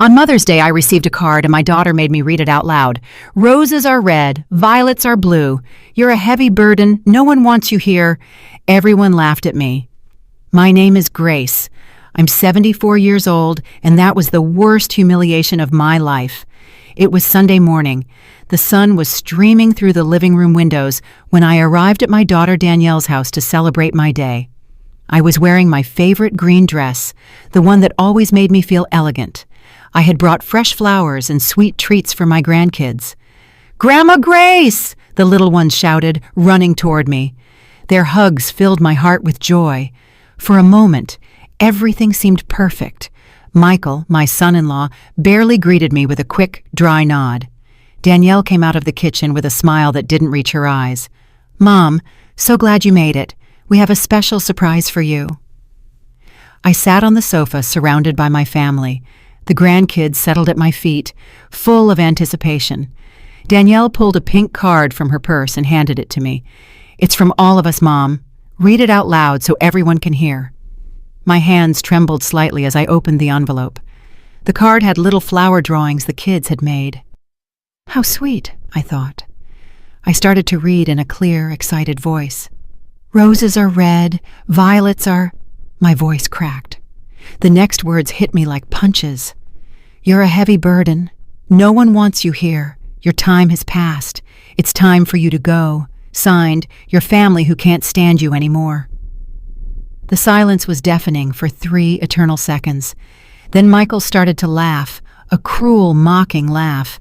On Mother's Day, I received a card and my daughter made me read it out loud. Roses are red, violets are blue. You're a heavy burden, no one wants you here. Everyone laughed at me. My name is Grace. I'm 74 years old, and that was the worst humiliation of my life. It was Sunday morning. The sun was streaming through the living room windows when I arrived at my daughter Danielle's house to celebrate my day. I was wearing my favorite green dress, the one that always made me feel elegant. I had brought fresh flowers and sweet treats for my grandkids. "Grandma Grace!" the little ones shouted, running toward me. Their hugs filled my heart with joy. For a moment, everything seemed perfect. Michael, my son-in-law, barely greeted me with a quick, dry nod. Danielle came out of the kitchen with a smile that didn't reach her eyes. "Mom, so glad you made it. We have a special surprise for you." I sat on the sofa surrounded by my family. The grandkids settled at my feet, full of anticipation. Danielle pulled a pink card from her purse and handed it to me. "It's from all of us, Mom. Read it out loud so everyone can hear." My hands trembled slightly as I opened the envelope. The card had little flower drawings the kids had made. How sweet, I thought. I started to read in a clear, excited voice. "Roses are red, violets are—" My voice cracked. The next words hit me like punches. "You're a heavy burden. No one wants you here. Your time has passed. It's time for you to go. Signed, your family who can't stand you anymore." The silence was deafening for 3 eternal seconds. Then Michael started to laugh, a cruel, mocking laugh.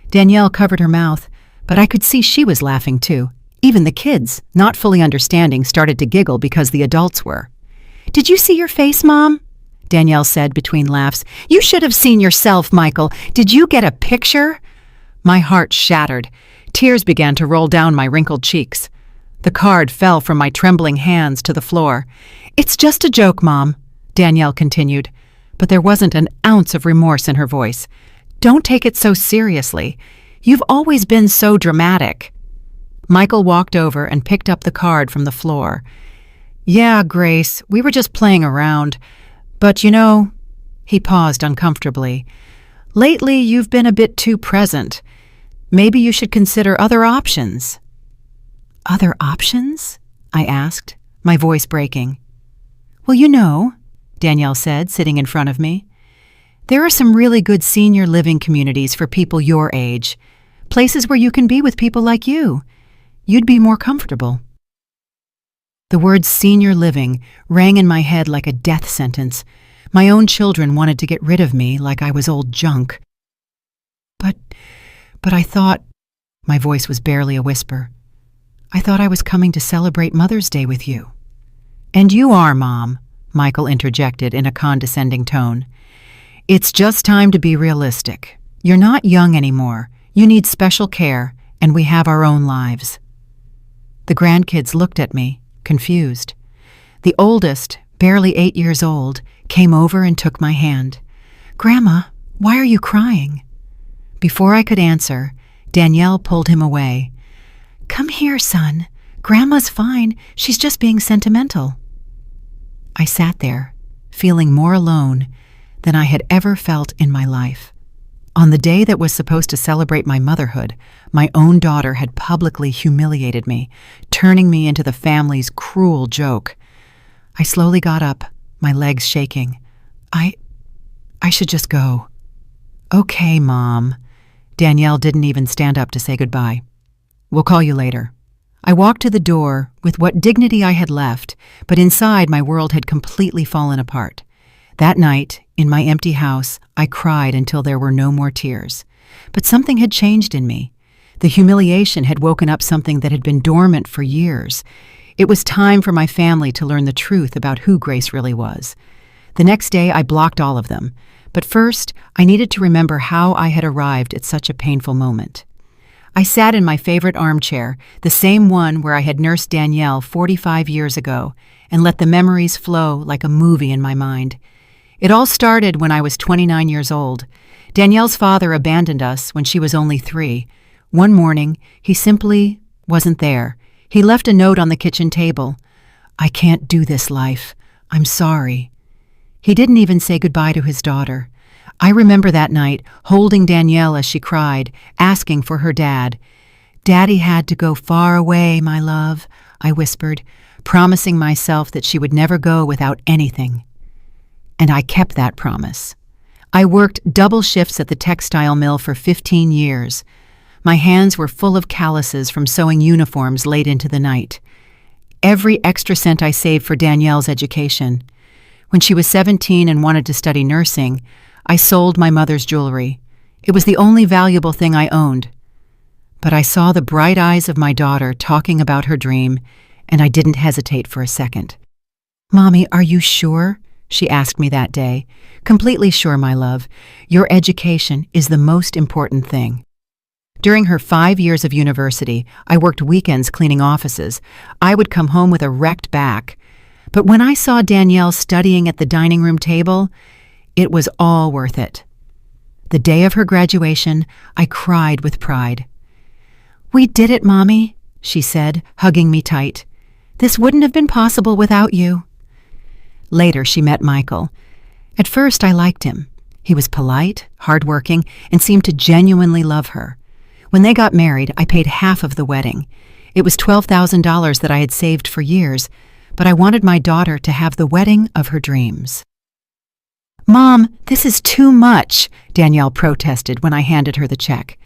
Danielle covered her mouth, but I could see she was laughing too. Even the kids, not fully understanding, started to giggle because the adults were. "Did you see your face, Mom?" Danielle said between laughs. "You should have seen yourself, Michael. Did you get a picture?" My heart shattered. Tears began to roll down my wrinkled cheeks. The card fell from my trembling hands to the floor. "It's just a joke, Mom," Danielle continued, but there wasn't an ounce of remorse in her voice. "Don't take it so seriously. You've always been so dramatic." Michael walked over and picked up the card from the floor. "Yeah, Grace, we were just playing around. But you know," he paused uncomfortably, "lately you've been a bit too present. Maybe you should consider other options." "Other options?" I asked, my voice breaking. "Well, you know," Danielle said, sitting in front of me, "there are some really good senior living communities for people your age, places where you can be with people like you. You'd be more comfortable." The word senior living rang in my head like a death sentence. My own children wanted to get rid of me like I was old junk. But I thought, my voice was barely a whisper, I thought I was coming to celebrate Mother's Day with you. "And you are, Mom," Michael interjected in a condescending tone. "It's just time to be realistic. You're not young anymore. You need special care, and we have our own lives." The grandkids looked at me, confused. The oldest, barely 8 years old, came over and took my hand. "Grandma, why are you crying?" Before I could answer, Danielle pulled him away. "Come here, son. Grandma's fine. She's just being sentimental." I sat there, feeling more alone than I had ever felt in my life. On the day that was supposed to celebrate my motherhood, my own daughter had publicly humiliated me, turning me into the family's cruel joke. I slowly got up, my legs shaking. I should just go." "Okay, Mom." Danielle didn't even stand up to say goodbye. "We'll call you later." I walked to the door with what dignity I had left, but inside my world had completely fallen apart. That night, in my empty house, I cried until there were no more tears. But something had changed in me. The humiliation had woken up something that had been dormant for years. It was time for my family to learn the truth about who Grace really was. The next day, I blocked all of them. But first, I needed to remember how I had arrived at such a painful moment. I sat in my favorite armchair, the same one where I had nursed Danielle 45 years ago, and let the memories flow like a movie in my mind. It all started when I was 29 years old. Danielle's father abandoned us when she was only 3. One morning, he simply wasn't there. He left a note on the kitchen table. "I can't do this life. I'm sorry." He didn't even say goodbye to his daughter. I remember that night, holding Danielle as she cried, asking for her dad. "Daddy had to go far away, my love," I whispered, promising myself that she would never go without anything. And I kept that promise. I worked double shifts at the textile mill for 15 years. My hands were full of calluses from sewing uniforms late into the night. Every extra cent I saved for Danielle's education. When she was 17 and wanted to study nursing, I sold my mother's jewelry. It was the only valuable thing I owned. But I saw the bright eyes of my daughter talking about her dream, and I didn't hesitate for a second. "Mommy, are you sure?" she asked me that day. "Completely sure, my love. Your education is the most important thing." During her 5 years of university, I worked weekends cleaning offices. I would come home with a wrecked back. But when I saw Danielle studying at the dining room table, it was all worth it. The day of her graduation, I cried with pride. "We did it, Mommy," she said, hugging me tight. "This wouldn't have been possible without you." Later, she met Michael. At first, I liked him. He was polite, hardworking, and seemed to genuinely love her. When they got married, I paid half of the wedding. It was $12,000 that I had saved for years, but I wanted my daughter to have the wedding of her dreams. "Mom, this is too much," Danielle protested when I handed her the check.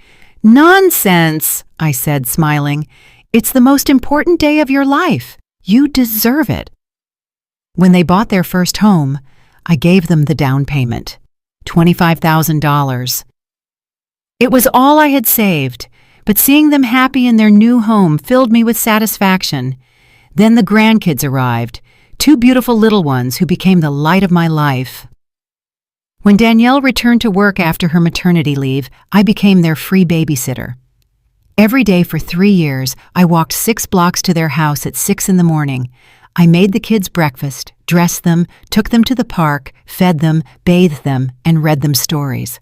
"Nonsense," I said, smiling. "It's the most important day of your life. You deserve it." When they bought their first home, I gave them the down payment, $25,000. It was all I had saved, but seeing them happy in their new home filled me with satisfaction. Then the grandkids arrived, 2 beautiful little ones who became the light of my life. When Danielle returned to work after her maternity leave, I became their free babysitter. Every day for 3 years, I walked 6 blocks to their house at 6 in the morning. I made the kids breakfast, dressed them, took them to the park, fed them, bathed them, and read them stories.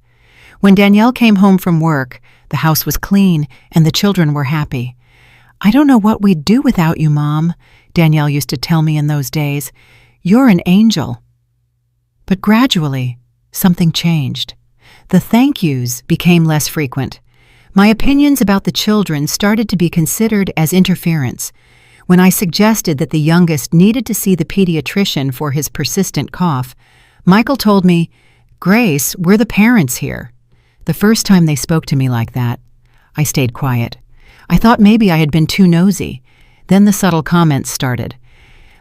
When Danielle came home from work, the house was clean and the children were happy. "I don't know what we'd do without you, Mom," Danielle used to tell me in those days. "You're an angel." But gradually, something changed. The thank yous became less frequent. My opinions about the children started to be considered as interference. When I suggested that the youngest needed to see the pediatrician for his persistent cough, Michael told me, "Grace, we're the parents here." The first time they spoke to me like that, I stayed quiet. I thought maybe I had been too nosy. Then the subtle comments started.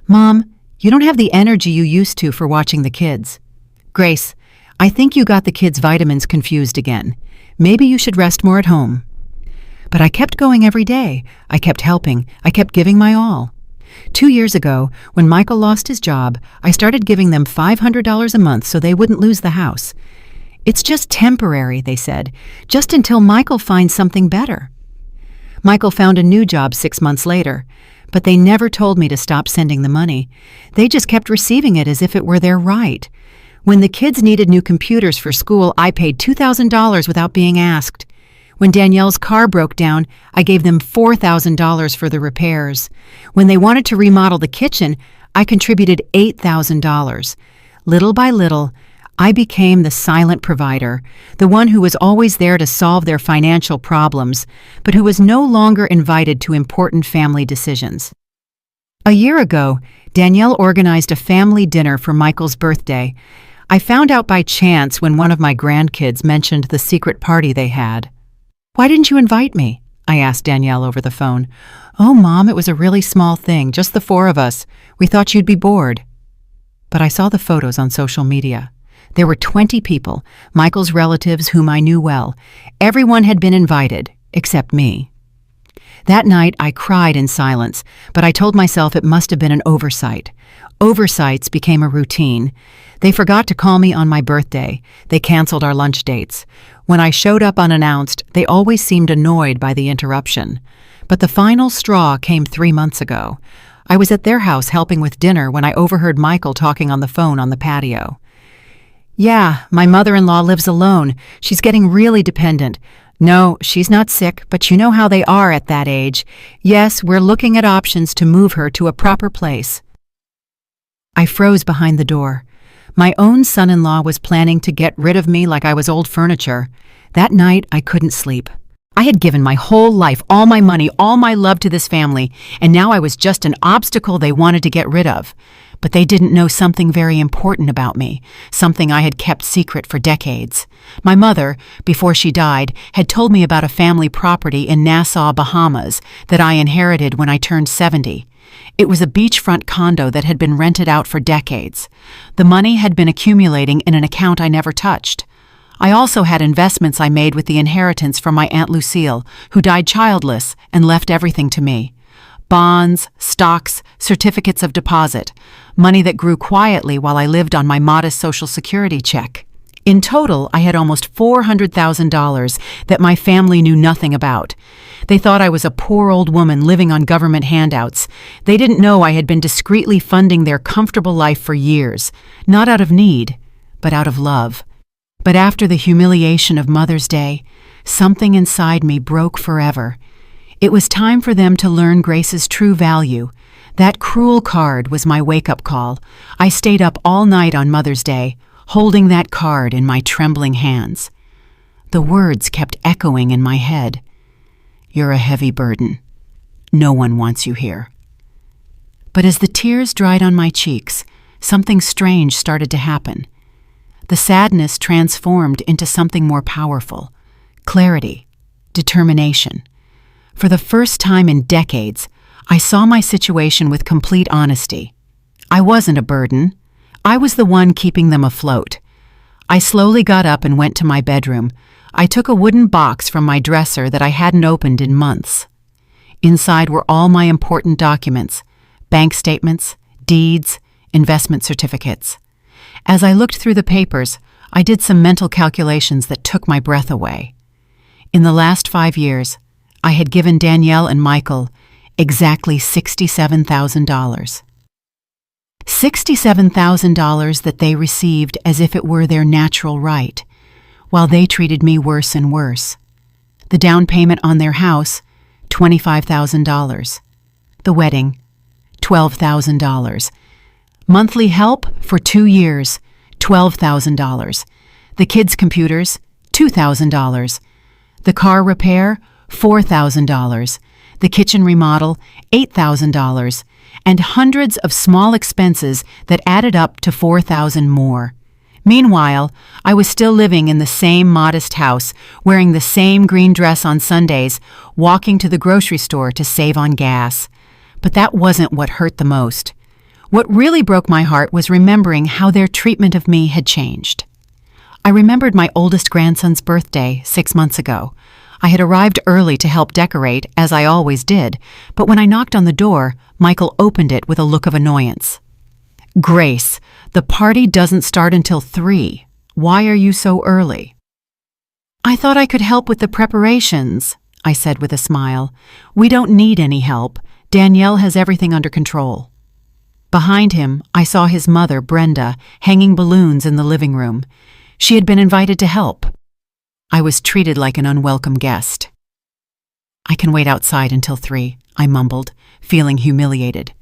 "Mom, you don't have the energy you used to for watching the kids." "Grace, I think you got the kids' vitamins confused again. Maybe you should rest more at home." But I kept going every day. I kept helping. I kept giving my all. 2 years ago, when Michael lost his job, I started giving them $500 a month so they wouldn't lose the house. "It's just temporary," they said, "just until Michael finds something better." Michael found a new job 6 months later, but they never told me to stop sending the money. They just kept receiving it as if it were their right. When the kids needed new computers for school, I paid $2,000 without being asked. When Danielle's car broke down, I gave them $4,000 for the repairs. When they wanted to remodel the kitchen, I contributed $8,000. Little by little, I became the silent provider, the one who was always there to solve their financial problems, but who was no longer invited to important family decisions. A year ago, Danielle organized a family dinner for Michael's birthday. I found out by chance when one of my grandkids mentioned the secret party they had. "Why didn't you invite me?" I asked Danielle over the phone. "Oh, Mom, it was a really small thing, just the 4 of us. We thought you'd be bored." But I saw the photos on social media. There were 20 people, Michael's relatives whom I knew well. Everyone had been invited, except me. That night, I cried in silence, but I told myself it must have been an oversight. Oversights became a routine. They forgot to call me on my birthday. They canceled our lunch dates. When I showed up unannounced, they always seemed annoyed by the interruption. But the final straw came 3 months ago. I was at their house helping with dinner when I overheard Michael talking on the phone on the patio. "Yeah, my mother-in-law lives alone. She's getting really dependent. No, she's not sick, but you know how they are at that age. Yes, we're looking at options to move her to a proper place." I froze behind the door. My own son-in-law was planning to get rid of me like I was old furniture. That night, I couldn't sleep. I had given my whole life, all my money, all my love to this family, and now I was just an obstacle they wanted to get rid of. But they didn't know something very important about me, something I had kept secret for decades. My mother, before she died, had told me about a family property in Nassau, Bahamas, that I inherited when I turned 70. It was a beachfront condo that had been rented out for decades. The money had been accumulating in an account I never touched. I also had investments I made with the inheritance from my Aunt Lucille, who died childless and left everything to me. Bonds, stocks, certificates of deposit, money that grew quietly while I lived on my modest Social Security check. In total, I had almost $400,000 that my family knew nothing about. They thought I was a poor old woman living on government handouts. They didn't know I had been discreetly funding their comfortable life for years, not out of need, but out of love. But after the humiliation of Mother's Day, something inside me broke forever. It was time for them to learn Grace's true value. That cruel card was my wake-up call. I stayed up all night on Mother's Day, holding that card in my trembling hands. The words kept echoing in my head. You're a heavy burden. No one wants you here. But as the tears dried on my cheeks, something strange started to happen. The sadness transformed into something more powerful: clarity, determination. For the first time in decades, I saw my situation with complete honesty. I wasn't a burden. I was the one keeping them afloat. I slowly got up and went to my bedroom. I took a wooden box from my dresser that I hadn't opened in months. Inside were all my important documents: bank statements, deeds, investment certificates. As I looked through the papers, I did some mental calculations that took my breath away. In the last 5 years, I had given Danielle and Michael exactly $67,000. $67,000 that they received as if it were their natural right, while they treated me worse and worse. The down payment on their house, $25,000. The wedding, $12,000. Monthly help for 2 years, $12,000. The kids' computers, $2,000. The car repair, $4,000. The kitchen remodel, $8,000. And hundreds of small expenses that added up to $4,000 more. Meanwhile, I was still living in the same modest house, wearing the same green dress on Sundays, walking to the grocery store to save on gas. But that wasn't what hurt the most. What really broke my heart was remembering how their treatment of me had changed. I remembered my oldest grandson's birthday 6 months ago. I had arrived early to help decorate, as I always did, but when I knocked on the door, Michael opened it with a look of annoyance. "Grace, the party doesn't start until 3. Why are you so early?" "I thought I could help with the preparations," I said with a smile. "We don't need any help. Danielle has everything under control." Behind him, I saw his mother, Brenda, hanging balloons in the living room. She had been invited to help. I was treated like an unwelcome guest. "I can wait outside until 3, I mumbled, feeling humiliated.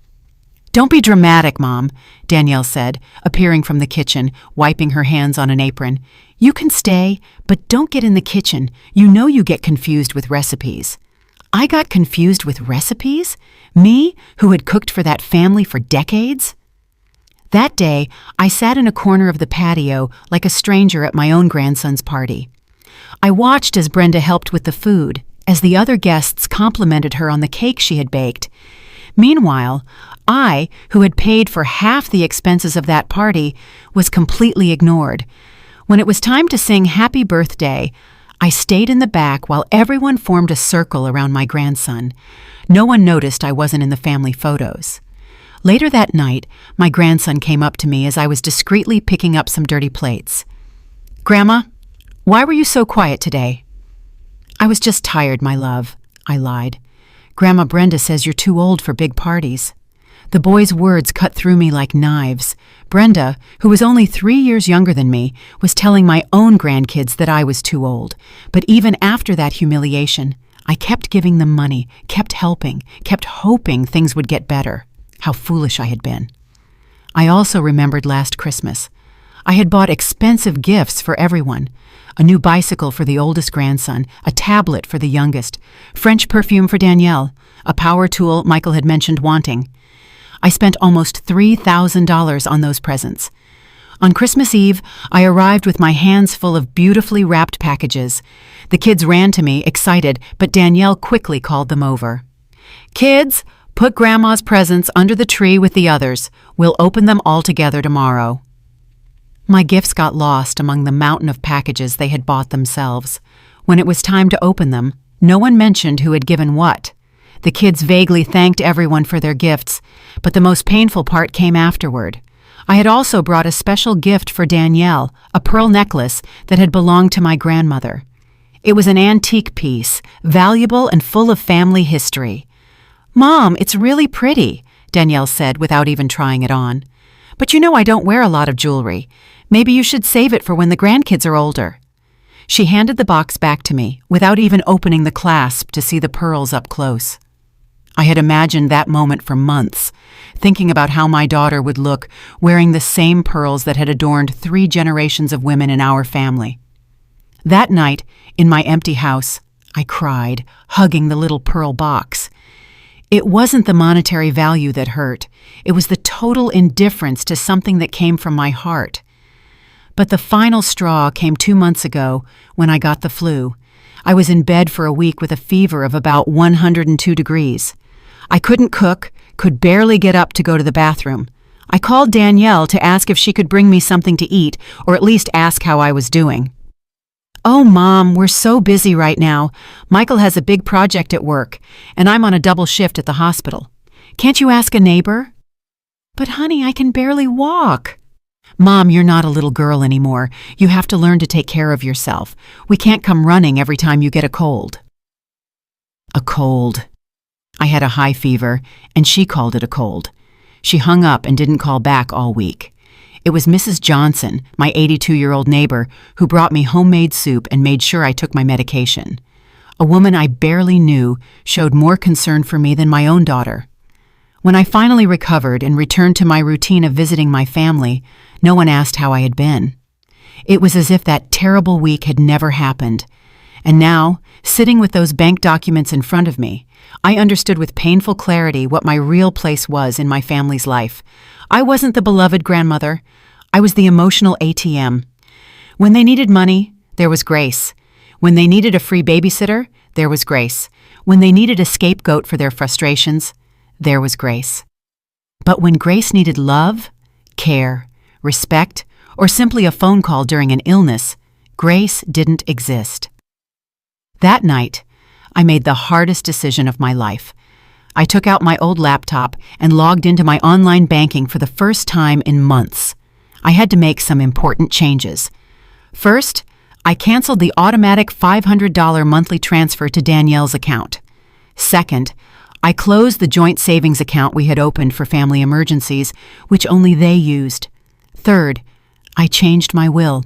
"Don't be dramatic, Mom," Danielle said, appearing from the kitchen, wiping her hands on an apron. "You can stay, but don't get in the kitchen. You know you get confused with recipes." I got confused with recipes? Me, who had cooked for that family for decades? That day, I sat in a corner of the patio like a stranger at my own grandson's party. I watched as Brenda helped with the food, as the other guests complimented her on the cake she had baked. Meanwhile, I, who had paid for half the expenses of that party, was completely ignored. When it was time to sing Happy Birthday, I stayed in the back while everyone formed a circle around my grandson. No one noticed I wasn't in the family photos. Later that night, my grandson came up to me as I was discreetly picking up some dirty plates. "Grandma, why were you so quiet today?" "I was just tired, my love," I lied. "Grandma Brenda says you're too old for big parties." The boy's words cut through me like knives. Brenda, who was only 3 years younger than me, was telling my own grandkids that I was too old. But even after that humiliation, I kept giving them money, kept helping, kept hoping things would get better. How foolish I had been. I also remembered last Christmas. I had bought expensive gifts for everyone. A new bicycle for the oldest grandson, a tablet for the youngest, French perfume for Danielle, a power tool Michael had mentioned wanting. I spent almost $3,000 on those presents. On Christmas Eve, I arrived with my hands full of beautifully wrapped packages. The kids ran to me, excited, but Danielle quickly called them over. "Kids, put Grandma's presents under the tree with the others. We'll open them all together tomorrow." My gifts got lost among the mountain of packages they had bought themselves. When it was time to open them, no one mentioned who had given what. The kids vaguely thanked everyone for their gifts, but the most painful part came afterward. I had also brought a special gift for Danielle, a pearl necklace that had belonged to my grandmother. It was an antique piece, valuable and full of family history. "Mom, it's really pretty," Danielle said without even trying it on. "But you know I don't wear a lot of jewelry. Maybe you should save it for when the grandkids are older." She handed the box back to me without even opening the clasp to see the pearls up close. I had imagined that moment for months, thinking about how my daughter would look wearing the same pearls that had adorned 3 generations of women in our family. That night, in my empty house, I cried, hugging the little pearl box. It wasn't the monetary value that hurt. It was the total indifference to something that came from my heart. But the final straw came 2 months ago when I got the flu. I was in bed for a week with a fever of about 102 degrees. I couldn't cook, could barely get up to go to the bathroom. I called Danielle to ask if she could bring me something to eat, or at least ask how I was doing. "Oh, Mom, we're so busy right now. Michael has a big project at work, and I'm on a double shift at the hospital. Can't you ask a neighbor?" "But honey, I can barely walk." "Mom, you're not a little girl anymore. You have to learn to take care of yourself. We can't come running every time you get a cold." A cold. I had a high fever, and she called it a cold. She hung up and didn't call back all week. It was Mrs. Johnson, my 82-year-old neighbor, who brought me homemade soup and made sure I took my medication. A woman I barely knew showed more concern for me than my own daughter. When I finally recovered and returned to my routine of visiting my family, no one asked how I had been. It was as if that terrible week had never happened. And now, sitting with those bank documents in front of me, I understood with painful clarity what my real place was in my family's life. I wasn't the beloved grandmother. I was the emotional ATM. When they needed money, there was Grace. When they needed a free babysitter, there was Grace. When they needed a scapegoat for their frustrations, there was Grace. But when Grace needed love, care, respect, or simply a phone call during an illness, Grace didn't exist. That night, I made the hardest decision of my life. I took out my old laptop and logged into my online banking for the first time in months. I had to make some important changes. First, I canceled the automatic $500 monthly transfer to Danielle's account. Second, I closed the joint savings account we had opened for family emergencies, which only they used. Third, I changed my will.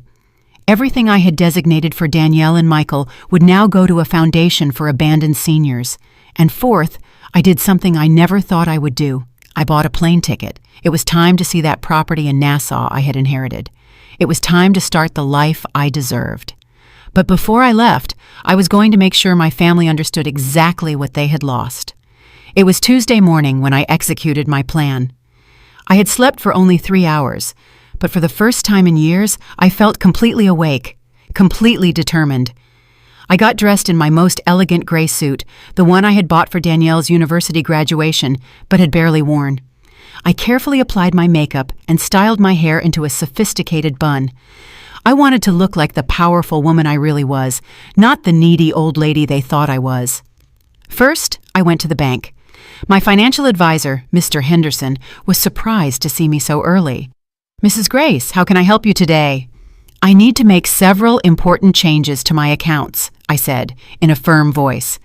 Everything I had designated for Danielle and Michael would now go to a foundation for abandoned seniors. And fourth, I did something I never thought I would do. I bought a plane ticket. It was time to see that property in Nassau I had inherited. It was time to start the life I deserved. But before I left, I was going to make sure my family understood exactly what they had lost. It was Tuesday morning when I executed my plan. I had slept for only 3 hours, but for the first time in years, I felt completely awake, completely determined. I got dressed in my most elegant gray suit, the one I had bought for Danielle's university graduation, but had barely worn. I carefully applied my makeup and styled my hair into a sophisticated bun. I wanted to look like the powerful woman I really was, not the needy old lady they thought I was. First, I went to the bank. My financial advisor, Mr. Henderson, was surprised to see me so early. "Mrs. Grace, how can I help you today?" "I need to make several important changes to my accounts," I said, in a firm voice.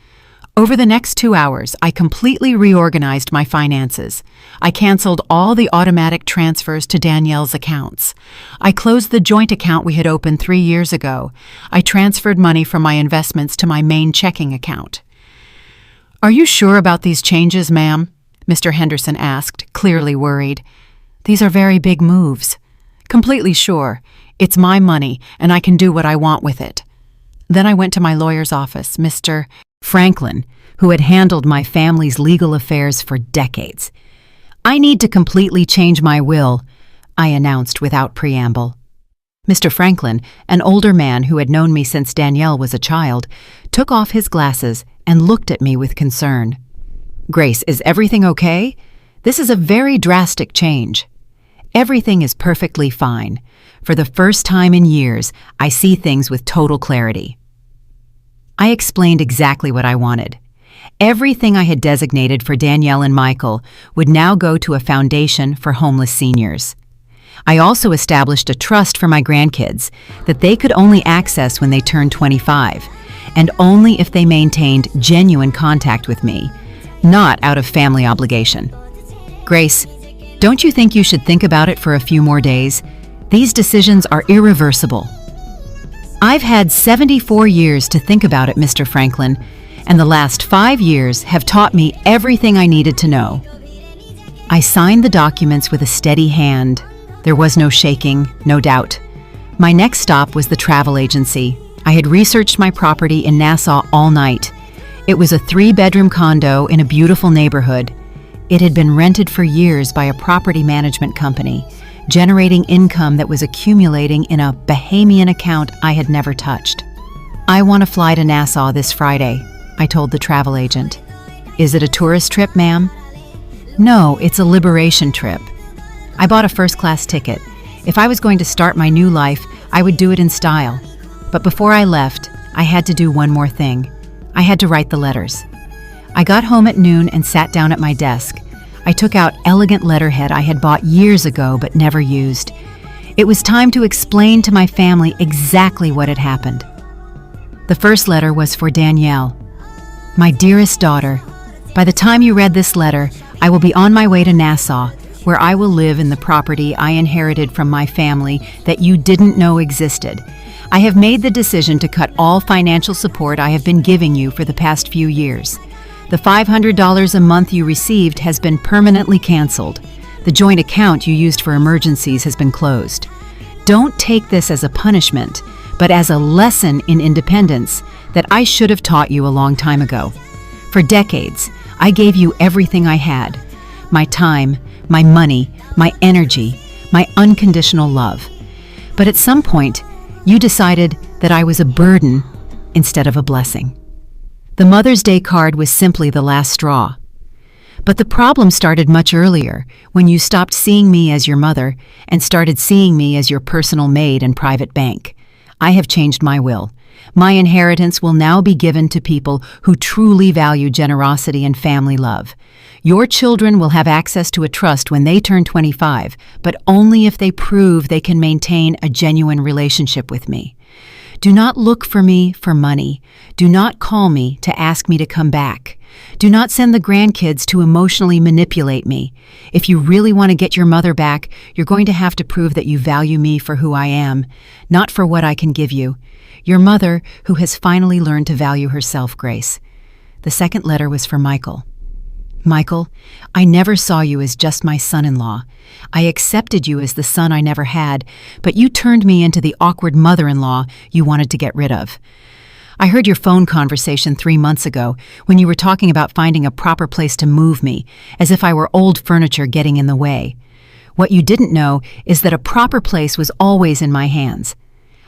Over the next 2 hours, I completely reorganized my finances. I canceled all the automatic transfers to Danielle's accounts. I closed the joint account we had opened 3 years ago. I transferred money from my investments to my main checking account. "Are you sure about these changes, ma'am?" Mr. Henderson asked, clearly worried. "These are very big moves. Completely sure. It's my money, and I can do what I want with it. Then I went to my lawyer's office, Mr. Franklin, who had handled my family's legal affairs for decades. I need to completely change my will, I announced without preamble. Mr. Franklin, an older man who had known me since Danielle was a child, took off his glasses and looked at me with concern. Grace, is everything okay? This is a very drastic change. Everything is perfectly fine. For the first time in years, I see things with total clarity. I explained exactly what I wanted. Everything I had designated for Danielle and Michael would now go to a foundation for homeless seniors. I also established a trust for my grandkids that they could only access when they turned 25, and only if they maintained genuine contact with me, not out of family obligation. Grace, don't you think you should think about it for a few more days? These decisions are irreversible. I've had 74 years to think about it, Mr. Franklin, and the last 5 years have taught me everything I needed to know. I signed the documents with a steady hand. There was no shaking, no doubt. My next stop was the travel agency. I had researched my property in Nassau all night. It was a 3-bedroom condo in a beautiful neighborhood. It had been rented for years by a property management company, generating income that was accumulating in a Bahamian account I had never touched. I want to fly to Nassau this Friday, I told the travel agent. Is it a tourist trip, ma'am? No, it's a liberation trip. I bought a first-class ticket. If I was going to start my new life, I would do it in style. But before I left, I had to do one more thing. I had to write the letters. I got home at noon and sat down at my desk. I took out elegant letterhead I had bought years ago but never used. It was time to explain to my family exactly what had happened. The first letter was for Danielle. My dearest daughter, by the time you read this letter, I will be on my way to Nassau, where I will live in the property I inherited from my family that you didn't know existed. I have made the decision to cut all financial support I have been giving you for the past few years. The $500 a month you received has been permanently canceled. The joint account you used for emergencies has been closed. Don't take this as a punishment, but as a lesson in independence that I should have taught you a long time ago. For decades, I gave you everything I had: my time, my money, my energy, my unconditional love. But at some point, you decided that I was a burden instead of a blessing. The Mother's Day card was simply the last straw. But the problem started much earlier, when you stopped seeing me as your mother and started seeing me as your personal maid and private bank. I have changed my will. My inheritance will now be given to people who truly value generosity and family love. Your children will have access to a trust when they turn 25, but only if they prove they can maintain a genuine relationship with me. Do not look for me for money. Do not call me to ask me to come back. Do not send the grandkids to emotionally manipulate me. If you really want to get your mother back, you're going to have to prove that you value me for who I am, not for what I can give you. Your mother, who has finally learned to value herself, Grace. The second letter was for Michael. Michael, I never saw you as just my son-in-law. I accepted you as the son I never had, but you turned me into the awkward mother-in-law you wanted to get rid of. I heard your phone conversation 3 months ago when you were talking about finding a proper place to move me, as if I were old furniture getting in the way. What you didn't know is that a proper place was always in my hands.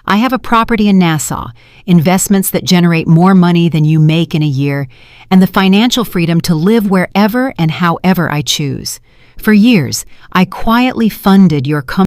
I have a property in Nassau, investments that generate more money than you make in a year, and the financial freedom to live wherever and however I choose. For years, I quietly funded your